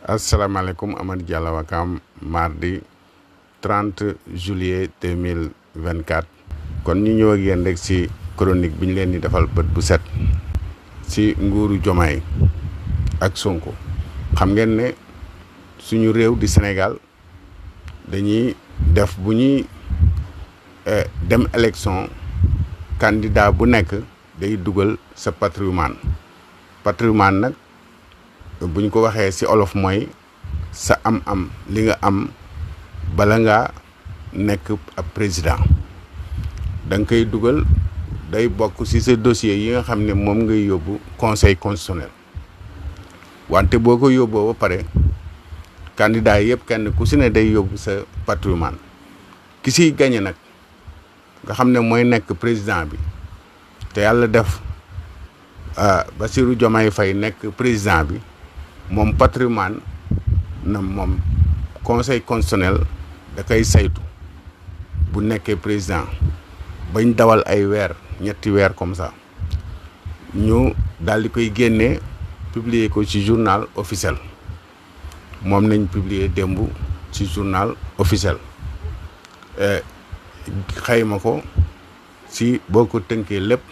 asalaamaaleykum Amady Diallo Wakam mardi 30 juillet 2024 kon ñu ñëw ak yéen rek ci chronique bi ñu leen di defal bët bu set ci nguuru Diomaye ak Sonko. xam ngeen ne suñu réew di Sénégal dañuy def bu ñuy dem élection candidat bu nekk day dugal sa patrimoine nag bu ñu ko waxee ci olof mooy sa am-am li nga am bala ngaa nekk ab président da nga koy dugal day bokk ci sa dossier yi nga xam ne moom ngay yóbbu conseil constitutionnel wante boo ko yóbboo ba pare candidat yëpp kenn ku ci ne day yóbbu sa patrimoine ki ciy gañe nag nga xam ne mooy nekk président bi te yàlla def Bassirou Diomaye Faye nekk président bi moom patrimoine na moom conseil constitutionnel da koy saytu bu nekkee président bañ dawal ay weer ñetti weer comme ça ñu daal di koy génnee publier ko ci journal officiel moom nañ publier démb ci journal officiel xayma ko si boo ko tënkee lépp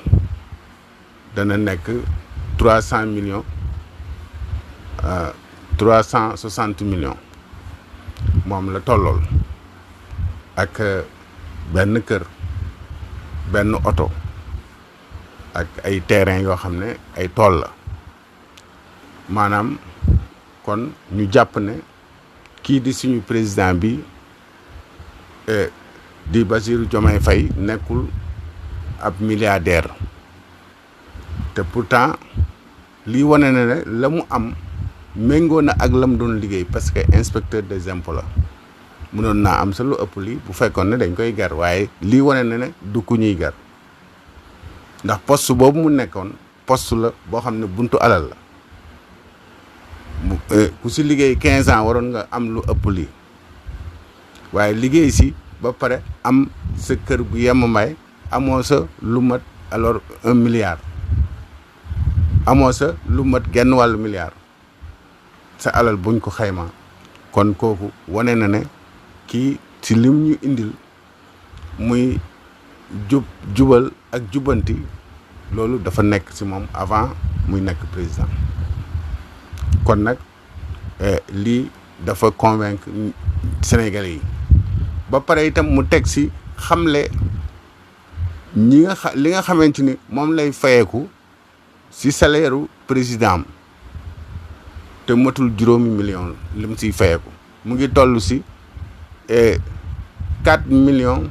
dana nekk 300 millions 360 millions moom la tollool ak benn kër benn oto ak ay terrain yoo xam ne ay tool la maanaam kon ñu jàpp ne kii di suñu président bi di Bassirou Diomaye Faye nekkul ab milliardaire te pourtant lii wane na ne la mu am méngoo na ak la mu doon liggéey parce que inspecteur des impôts la mënoon naa am sa lu ëpp lii bu fekkoon ne dañ koy gar waaye lii wane na ne du ku ñuy gar ndax poste boobu mu nekkoon poste la boo xam ne buntu alal la ku si liggéey 15 ans waroon nga am lu ëpp lii waaye liggéey si ba pare am sa kër gu yemamaay amoo sa lu mat alors 1 milliard amoo sa lu mat genn wàllu milliard sa alal buñ ko xayma kon kooku wane na ne kii ci lim ñu indil muy jubal ak jubanti loolu dafa nekk ci moom avant muy nekk président kon nag lii dafa convaincre Sénégalais yi ba pare itam mu teg ci xamle li nga xamante ni moom lay fayeeku ci salaire u président te matul 5 millions li mu siy fayeeku mu ngi toll ci 4 millions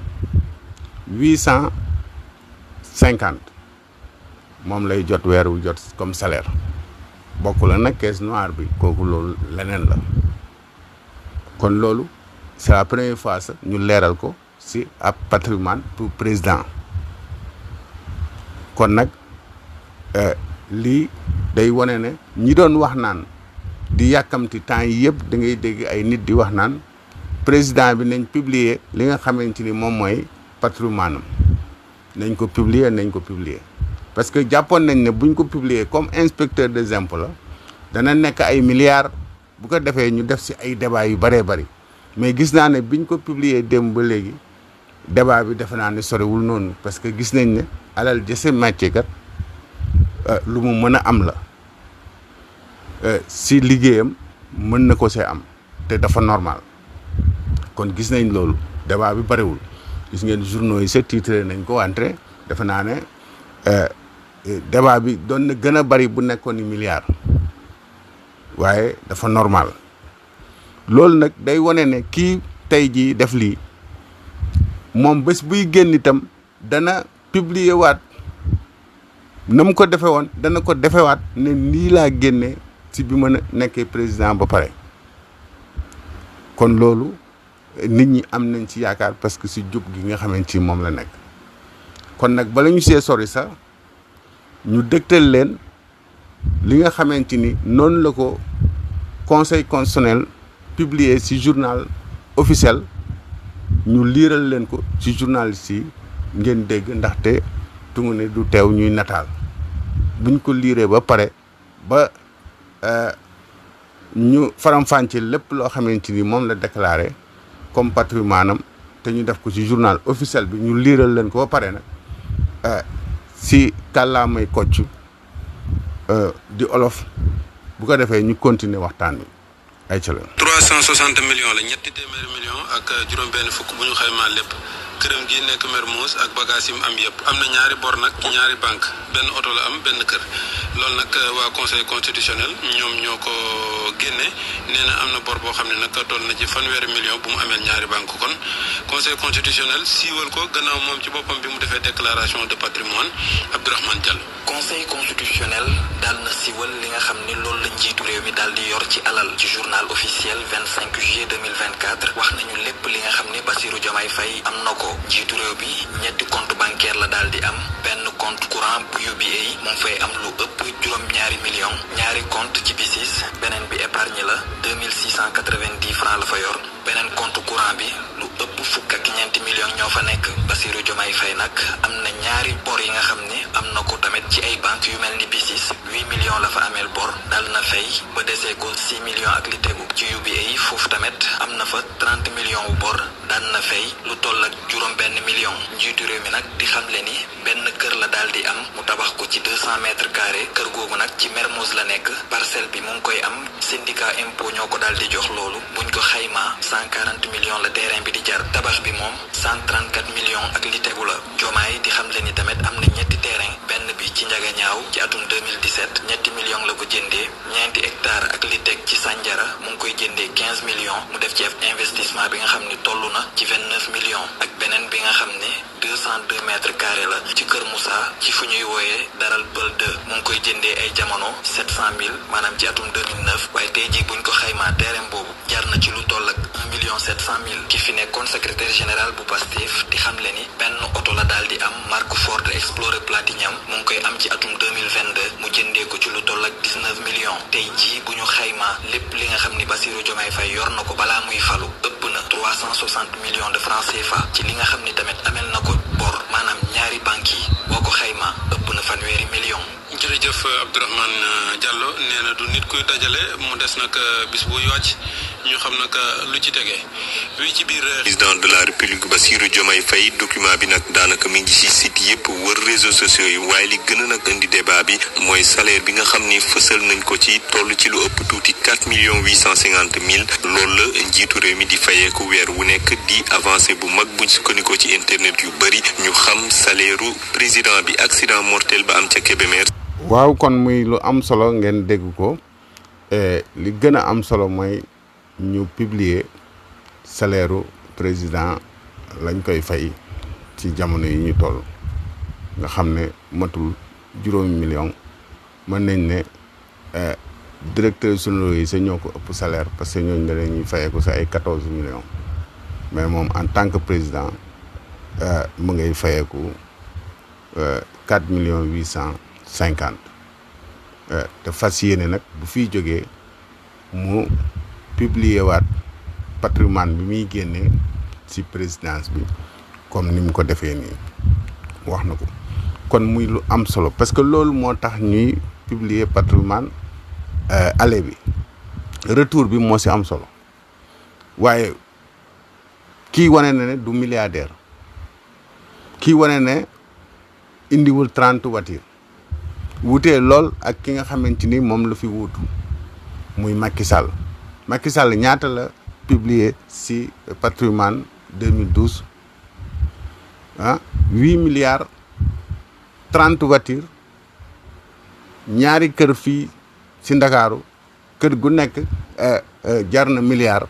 850 moom lay jot weeru jot comme salaire bokkul la nag caisse noire bi kooku loolu leneen la kon loolu c'est la première fois sax ñu leeral ko ci ab patrimoine pour président kon nag lii day wane ne ñi doon wax naan di yàkkamti temps yi yëpp da ngay dégg ay nit di wax naan président bi nañ publier li nga xamante ni moom mooy patrimoine am nañ ko publier parce que jàppoon nañ ne buñ ko publier comme inspecteur des impôts la dana nekk ay milliards bu ko defee ñu def ci ay débat yu bëree bëri mais gis naa ne biñ ko publier démb ba léegi débat bi defe naa ne sorewul noonu parce que gis nañ ne alal jëse màcce kat lu mu mën a am la si liggéeyam mën na ko see am te dafa normal kon gis nañ loolu débat bi bëriwul gis ngeen journaux yi sa titré nañ ko wante defe naa ne débat bi doon na gën a bëri bu nekkoon ni milliard waaye dafa normal loolu nag day wane ne kii tey jii def lii moom bés buy génn itam dana publier waat na mu ko defe woon dana ko defewaat ne nii laa génnee ci bi ma nekkee président ba pare kon loolu nit ñi am nañ ci yaakaar parce que ci jub gi nga xamante ci moom la nekk kon nag bala ñu see sori sax ñu dëgtal leen li nga xamante ni noonu la ko conseil constitutionnel publié ci journal officiel ñu liiral leen ko ci journaliste yi ngeen dégg ndaxte tungu ne du teew ñuy nataal buñ ko liiree ba pare ba ñu faram-fàccee lépp loo xamante ni moom la déclaré comme patrimoine am te ñu def ko ci journal officiel bi ñu liiral leen ko ba pare nag si kàllaamay kocc di olof bu ko defee ñu continuer waxtaan bi ay ca la 360 millions la ñetti téeméeri millions ak juróom-benn fukk bu ñu xaymaa lépp këram gi nekk Mermoz ak bagage yi mu am yëpp am na ñaari bor nag ci ñaari banque benn oto la am benn kër loolu nag waa conseil constitutionnel ñoom ñoo ko génne nee na am na bor boo xam ne nag toll na ci fanweeri million bu mu ameel ñaari banque kon conseil constitutionnel siiwal ko gannaaw moom ci boppam bi mu defee déclaration de patrimoine Abdourahmane Diallo. conseil constitutionnel daal na siiwal li nga xam ni loolu la njiitu réew mi daal di yor ci alal ci journal officiel 25 juillet 2024 wax nañu lépp li nga xam ni Bassirou Diomaye Faye am na ko njiitu réew bi ñetti compte bancaire la daal di am benn compte courant bu UBA moom fay am lu ëpp juróom-ñaari million ñaari compte ci BICIS beneen bi épargne la 2690 francs la fa yor beneen compte courant bi lu ëpp fukk ak ñeenti millions ñoo fa nekk Bassirou Diomaye Faye nag am na ñaari bor yi nga xam ni am na ko tamit ci ay banques yu mel ni BICIS 8 millions la fa ameel bor dal na fay ba desee ko 6 millions ak li tegu ci UBA foofu tamit am na fa 30 millions wu bor daan na fay lu toll ak juróom-benn million njiitu réew mi nag di xamle ni benn kër la daal di am mu tabax ko ci 200 mètres carrés kër googu nag ci Mermoz la nekk parcelle bi mu ngi koy am syndicat impôt ñoo ko daal di jox loolu buñ ko xaymaa 140 millions la terrain bi di jar tabax bi moom 134 millions ak li tegu la Diomaye di xamle ni tamit am na ñetti terrain benn bi ci Njaga Ñaaw ci atum 2017 ñetti millions la ko jëndee ñeenti hectares ak li teg ci Sandiara mu ngi koy jëndee 15 millions mu def ci investissement bi nga xam ni toll na ci 29 millions ak beneen bi nga xam ne 202 mètres carrés la ci Kër Moussa ci fu ñuy wooyee Daral Pël 2 mu ngi koy jëndee ay jamono 700 000 maanaam ci atum 2009 waaye tey jii buñ ko xaymaa terrain boobu jar na ci lu toll ak 1,7 million ki fi nekkoon secrétaire général bu Pastef di xamle ni benn oto la daal di am marque Ford Explorer Platinum mu ngi koy am ci atum 2022 mu jëndee ko ci lu toll ak 19 millions tey jii bu ñu xaymaa lépp li nga xam ni Bassirou Diomaye Faye yor na ko balaa muy falu ëpp na 360 millions de francs CFA ci li nga xam ni tamit amel na ko bor maanaam ñaari banques yi boo ko xaymaa ëpp na fanweeri millions. jërëjëf Abdourahmane Diallo nee na du nit kuy dajale mu des nag bis buy wàcc ñu xam nag lu ci tegee wi ci biir président de la république Bassirou Diomaye Faye document bi nag daanaka mi ngi ci site yëpp wër réseaux sociaux yi waaye li gën a nag indi débat bi mooy salaire bi nga xam ni fësal nañ ko ci toll ci lu ëpp tuuti 4 850 000 loolu la njiitu réew mi di fayeeku weer wu nekk di avancé bu mag buñ sukkandikoo ci internet yu bëri ñu xam salaire président bi accident mortel ba am ca Kébémer. waaw kon muy lu am solo ngeen dégg ko li gën a am solo mooy ñu publier salaire président lañ koy fay ci jamono yi ñu toll nga xam ne matul juróomi million mën nañ ne directeur généraux yi sa ñoo ko ëpp salaire parce que ñooñu da ñuy fayeeku sa ay 14 millions mais moom en tant que président mu ngay fayeeku 4 millions 850 te fas yéene nag bu fiy jógee mu publier waat patrimoine bi muy génnee ci présidence bi comme ni mu ko defee nii wax na ko kon muy lu am solo parce que loolu moo tax ñuy publier patrimoine aller bi retour bi moo ci am solo waaye kii wane na ne du milliardaire kii wane ne indiwul 30 voitures wutee lool ak ki nga xamante ni moom la fi wuutu muy Macky Sall Macky Sall ñaata la publier ci patrimoine 2012 8 milliards 30 voitures ñaari kër fii ci Ndakaaru kër gu nekk jar na milliard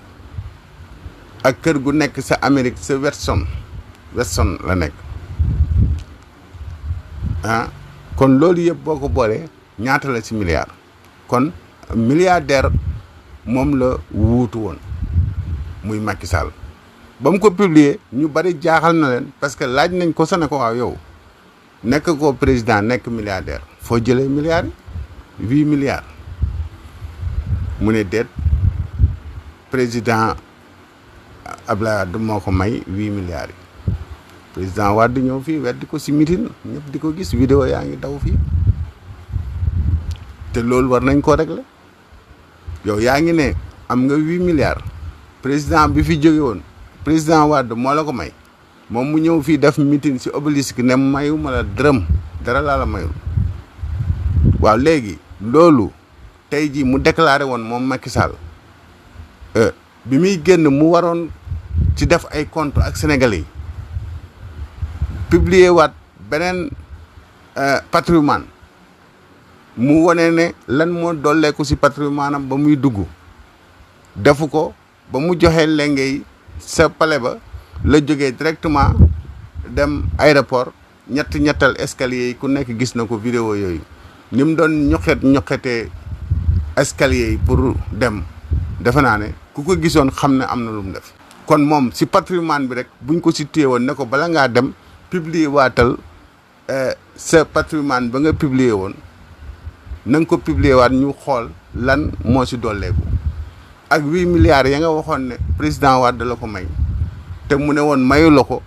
ak kër gu nekk sa Amérique sa Weston la nekk kon loolu yëpp boo ko boolee ñaata la ci milliard kon milliardaire moom la wuutu woon muy Macky Sall ba mu ko publier ñu bari jaaxal na leen parce que laaj nañ ko sa ne ko waaw yow nekk ko président nekk milliardaire foo jëlee milliards yi 8 milliards mu ne déet président Abdoulaye Wade moo ko may 8 milliards yi président Wade ñëw fii weddi ko ci meeting ñëpp di ko gis vidéo yaa ngi daw fii te loolu war nañ koo régler yow yaa ngi ne am nga 8 milliards président bi fi jóge woon président Wade moo la ko may moom mu ñëw fii def meeting si obélisque ne mayu ma la dërëm dara laa la mayul waaw léegi loolu tey jii mu déclaré woon moom Macky Sall bi muy génn mu waroon ci def ay compte ak Sénégalais yi publier waat beneen patrimoine mu wane ne lan moo dolleeku si patrimoine am ba muy dugg defu ko ba mu joxee lenge yi sa palais ba la jógee directement dem aéroport ñettal escalier yi ku nekk gis na ko vidéo yooyu ni mu doon ñoqetee escalier yi pour dem defe naa ne ku ko gisoon xam ne am na lu mu def kon moom si patrimoine bi rek buñ ko si téye woon ne ko bala ngaa dem publier waatal sa patrimoine ba nga publier woon na nga ko publier waat ñu xool lan moo si dolleeku ak 8 milliards ya nga waxoon ne président Wade la ko may te mu ne woon mayu la ko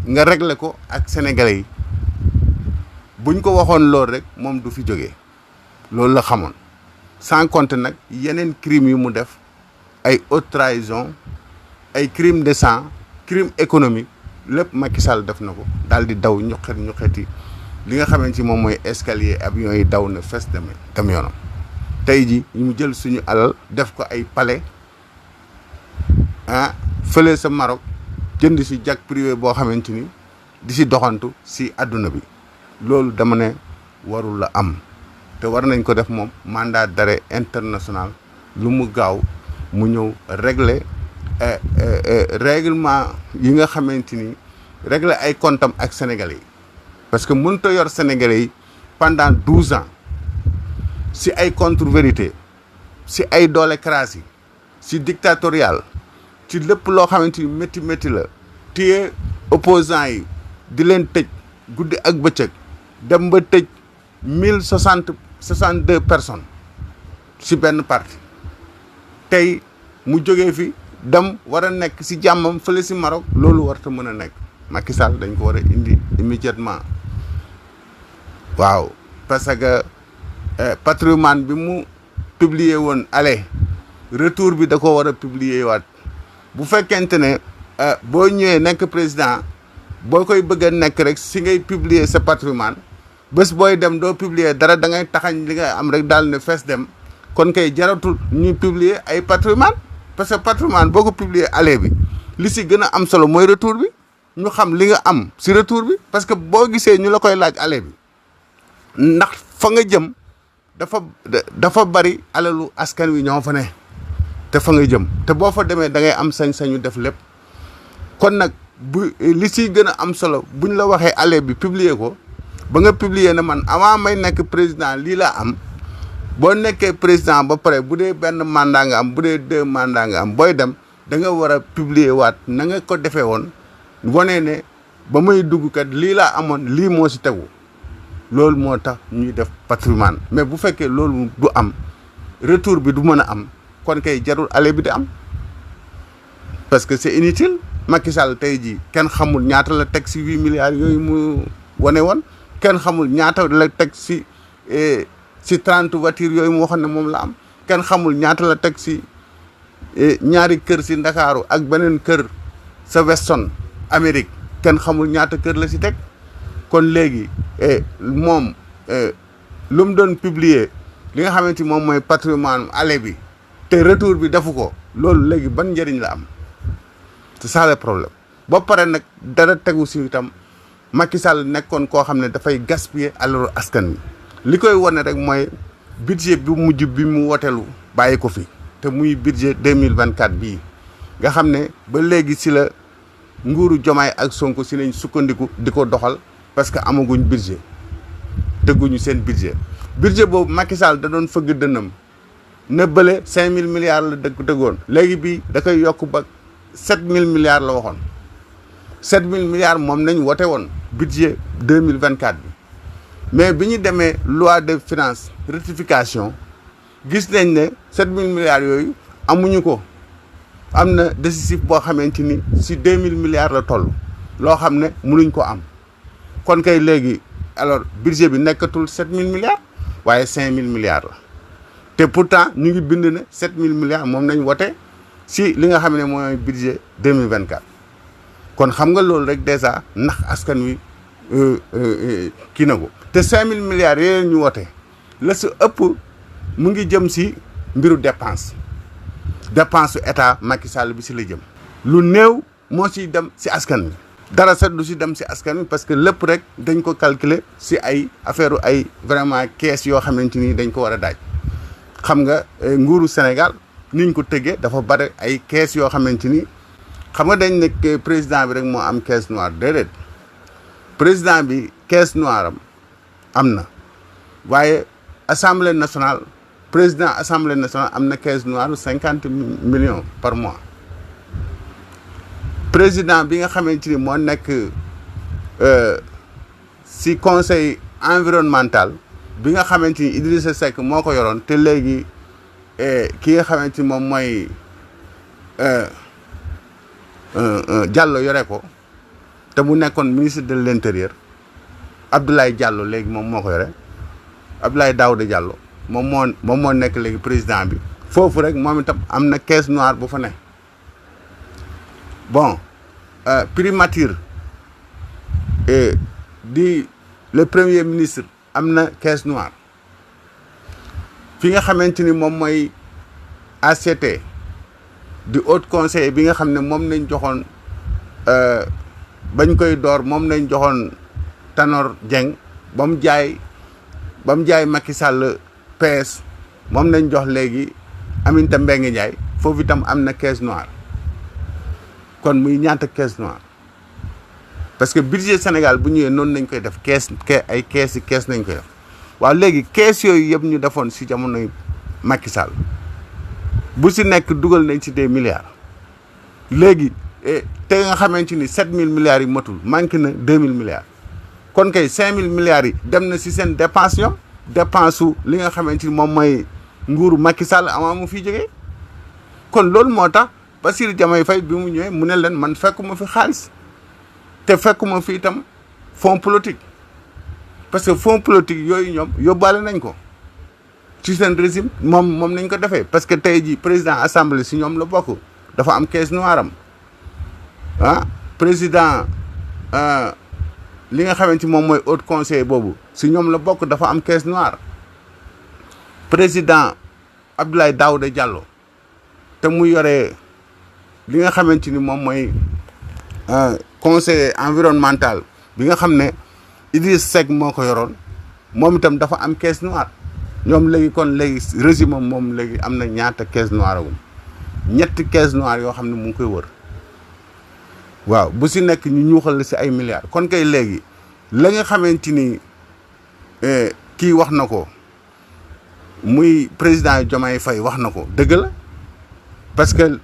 nga régler ko ak sénégalais yi buñ ko waxoon loolu rek moom du fi jógee loolu la xamoon sans compter nag yeneen crimes yu mu def ay haute trahison ay crime de sang crime économique lépp Macky Sall def na ko daal di daw ñuqeti li nga xamante ci moom mooy escalier avion yi daw na fes dem yoonam tey ji ñu jël suñu alal def ko ay palais fële sa Maroc jënd si jet privé boo xamante ni di si doxantu si àdduna bi loolu dama ne warul la am te war nañ ko def moom mandat d'arrêt international lu mu gaaw mu ñëw régler règlement yi nga xamante ni régler ay comptam ak sénégalais yi parce que mënut a yor sénégalais yi pendant 12 ans si ay contre-vérité si ay dolécratie si dictatorial ci lépp loo xamante ni métti la téye opposants yi di leen tëj guddi ak bëccëg dem ba tëj 1062 personnes si benn parti tey mu jógee fi dem war a nekk si jàmmam fële si Maroc loolu warta mën a nekk Macky Sall dañ ko war a indi immédiatement waaw parce que patrimoine bi mu publier woon aller retour bi da ko war a publier waat bu fekkente ne boo ñëwee nekk président boo koy bëgg a nekk rek si ngay publier sa patrimoine bés booy dem doo publier dara da ngay taxañ li nga am rek daal ne fees dem kon kay jaratul ñuy publier ay patrimoine parce que patrimoine boo ko publier aller bi li si gën a am solo mooy retour bi ñu xam li nga am si retour bi parce que boo gisee ñu la koy laaj aller bi ndax fa nga jëm dafa bari alalu askan wi ñoo fa ne te fa nga jëm te boo fa demee da ngay am sañ-sañu def lépp kon nag bu li siy gën a am solo buñ la waxee aller bi publier ko ba nga publier na man avant may nekk président lii laa am boo nekkee président ba pare bu dee benn mandat nga am bu dee 2 mandat nga am booy dem da nga war a publier waat na nga ko defee woon wane ne ba may dugg kat lii laa amoon lii moo si tegu loolu moo tax ñuy def patrimoine mais bu fekkee loolu du am retour bi du mën a am kon kay jarul aller bi di am parce que c'est inutile Macky Sall tey jii kenn xamul ñaata la teg si 8 milliards yooyu mu wane woon kenn xamul ñaata la teg si 30 voitures yooyu mu waxoon ne moom la am kenn xamul ñaata la teg si ñaari kër si Ndakaaru ak beneen kër sa Weston Amérique kenn xamul ñaata kër la si teg kon léegi moom lu mu doon publier li nga xamante moom mooy patrimoine aller bi te retour bi defu ko loolu léegi ban njëriñ la am c'est ça le problème ba pare nag dara tegu si itam Macky Sall nekkoon koo xam ne dafay gaspiller alalu askan wi li koy wane rek mooy budget bi mujj bi mu wotelu bàyyi ko fi te muy budget 2024 bii nga xam ne ba léegi si la nguuru Diomaye ak Sonko si lañ sukkandiku di ko doxal parce que amaguñ budget dëgguñu seen budget boobu Macky Sall da doon fëgg dënnam ne bële 5000 milliards la dëggoon léegi bii da koy yokk ba 7000 milliards la waxoon 7000 milliards moom nañ wote woon budget 2024 bi mais bi ñu demee loi de finances rectification gis nañ ne 7000 milliards yooyu amuñu ko am na déficit boo xamante ni si 2000 milliards la toll loo xam ne mënuñ ko am kon kay léegi alors budget bi nekkatul 7000 milliards waaye 5000 milliards la te pourtant ñu ngi bind ne 7000 milliards moom nañ wote si li nga xam ne mooy budget 2024 kon xam nga loolu rek dèjà ndax askan wi kii na ko te 5000 milliards yooyu ñu wote la su ëpp mu ngi jëm si mbiru dépense su état Macky Sall bi si la jëm lu néew moo siy dem si askan wi dara sax du si dem si askan wi parce que lépp rek dañ ko calculer si ay affaire ay vraiment kees yoo xamante ni dañ ko war a daaj xam nga nguuru Sénégal niñ ko tëggee dafa bari ay kees yoo xamante ni xam nga dañ nekk président bi rek moo am caisse noire déedéet président bi caisse noire am na waaye assemblée nationale président assemblée nationale am na caisse noire 50 millions par mois président bi nga xamante ni moo nekk si conseil environnemental bi nga xamante ni Idrissa Seck moo ko yoroon te léegi ki nga xamante ni moom mooy Diallo yore ko te mu nekkoon ministre de l'intérieur Abdoulaye Diallo léegi moom moo ko yore Abdoulaye Daouda Diallo moom moo nekk léegi président bi foofu rek moom itam am na caisse noire bu fa ne bon primature di le premier ministre am na caisse noire fi nga xamante ni moom mooy ACT di haut conseil bi nga xam ne moom nañ joxoon bañ koy door moom nañ joxoon Tanor Dieng ba mu jaay Macky Sall PS moom nañ jox léegi Aminata Mbengue Ndiaye foofu itam am na caisse noire kon muy ñaata caisse noire parce que budget Sénégal bu ñëwee noonu nañ koy def kees nañ koy def waaw léegi kees yooyu yëpp ñu defoon si jamonoy Macky Sall bu si nekk dugal nañ ci des milliards léegi te nga xamante ni 7000 milliards yi matul manqué na 2000 milliards kon kay 5000 milliards yi dem na si seen dépense ñoom dépense su li nga xamante ni moom mooy nguuru Macky Sall avant mu fiy jógee kon loolu moo tax Bassirou Diomaye Faye bi mu ñëwee mu ne leen man fekkuma fi xaalis te fekkuma fi itam fonds politique parce que fonds politique yooyu ñoom yóbbaale nañ ko ci seen régime moom nañ ko defee parce que tey jii président assemblée si ñoom la bokk dafa am caisse noire am président li nga xamante moom mooy haut conseil boobu si ñoom la bokk dafa am caisse noire président Abdoulaye Daouda Diallo te mu yore li nga xamante ni moom mooy conseil environnemental bi nga xam ne Idriss Seck moo ko yoroon moom itam dafa am caisse noire ñoom léegi kon léegi régime moom léegi am na ñaata caisse noire agum ñetti caisse noire yoo xam ne mu ngi koy wër waaw bu si nekk ñu ñuuxal la si ay milliards kon kay léegi la nga xamante ni kii wax na ko muy président Diomaye Faye wax na ko dëgg la parce que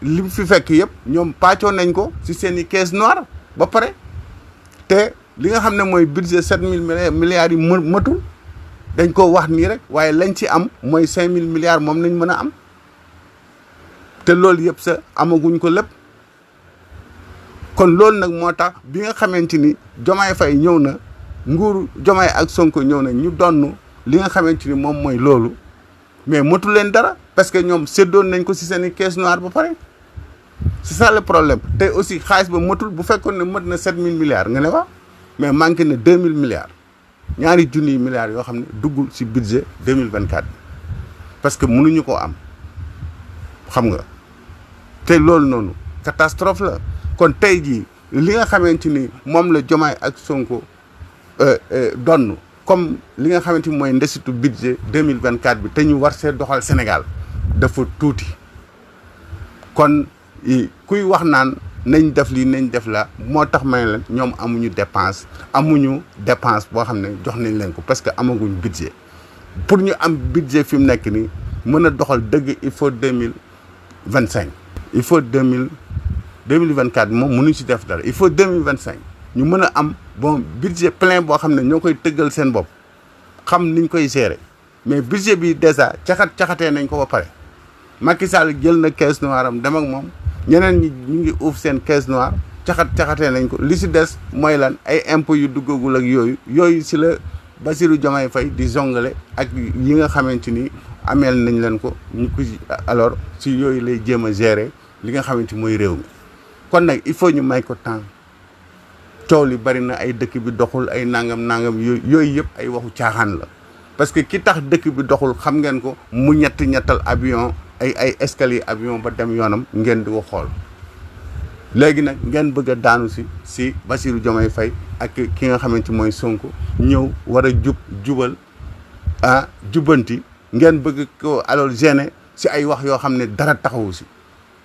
li mu fi fekk yëpp ñoom pàccoo nañ ko si seen i caisse noire ba pare te li nga xam ne mooy budget 7000 milliards yi matul dañ ko wax nii rek waaye lañ ci am mooy 5000 milliards moom nañ mën a am te loolu yëpp sa amaguñ ko lépp kon loolu nag moo tax bi nga xamante ni Diomaye Faye ñëw na nguuru Diomaye ak Sonko ñëw na ñu donn li nga xamante ni moom mooy loolu mais motu leen dara parce que ñoom séddoon nañ ko si seen i caisse noire ba pare c'est ça le problème te aussi xaalis ba motul bu fekkoon ne mot na 7000 milliards nga ne wa mais manqué na 2000 milliards ñaari junniy milliards yoo xam ne duggul si budget 2024 bi parce que mënuñu koo am xam nga te loolu noonu catastrophe la kon tey jii li nga xamante ni moom la Diomaye ak Sonko donn comme li nga xamante ni mooy ndesitu budget 2024 bi te ñu war see doxal Sénégal dafa tuuti kon kuy wax naan nañ def lii nañ def la moo tax may leen ñoom amuñu dépense boo xam ne jox nañ leen ko parce que amaguñ budget pour ñu am budget fi mu nekk nii mën a doxal dëgg il faut 2025 il faut 2024 moom mënuñ si def dara il faut 2025 ñu mën a am bon budget plein boo xam ne ñoo koy tëggal seen bopp xam niñ koy gérer mais budget bi déjà caxatee nañ ko ba pare Macky Sall jël na caisse noire am dem ak moom ñeneen ñi ñu ngi uuf seen caisse noire caxatee nañ ko li si des mooy lan ay impôts yu duggagul ak yooyu si la Bassirou Diomaye Faye di jongale ak yi nga xamante ni ameel nañ leen ko ñu ko alors si yooyu lay jéem a gérer li nga xamante mooy réew mi kon nag il faut ñu may ko temps coow li bari na ay dëkk bi doxul ay nangam yooyu yëpp ay waxu caaxaan la parce que ki tax dëkk bi doxul xam ngeen ko mu ñettal avion ay escalier avion ba dem yoonam ngeen di ko xool léegi nag ngeen bëgg a daanu si Bassirou Diomaye Faye ak ki nga xamante mooy Sonko ñëw war a jubal jubbanti ngeen bëgg ko alors gêner si ay wax yoo xam ne dara taxawu si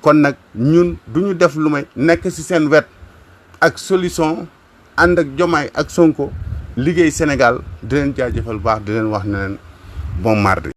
kon nag ñun du ñu def lu may nekk si seen wet ak solution ànd ak Diomaye ak Sonko liggéey Sénégal di leen jaajëfal baax di leen wax ne leen bon mardi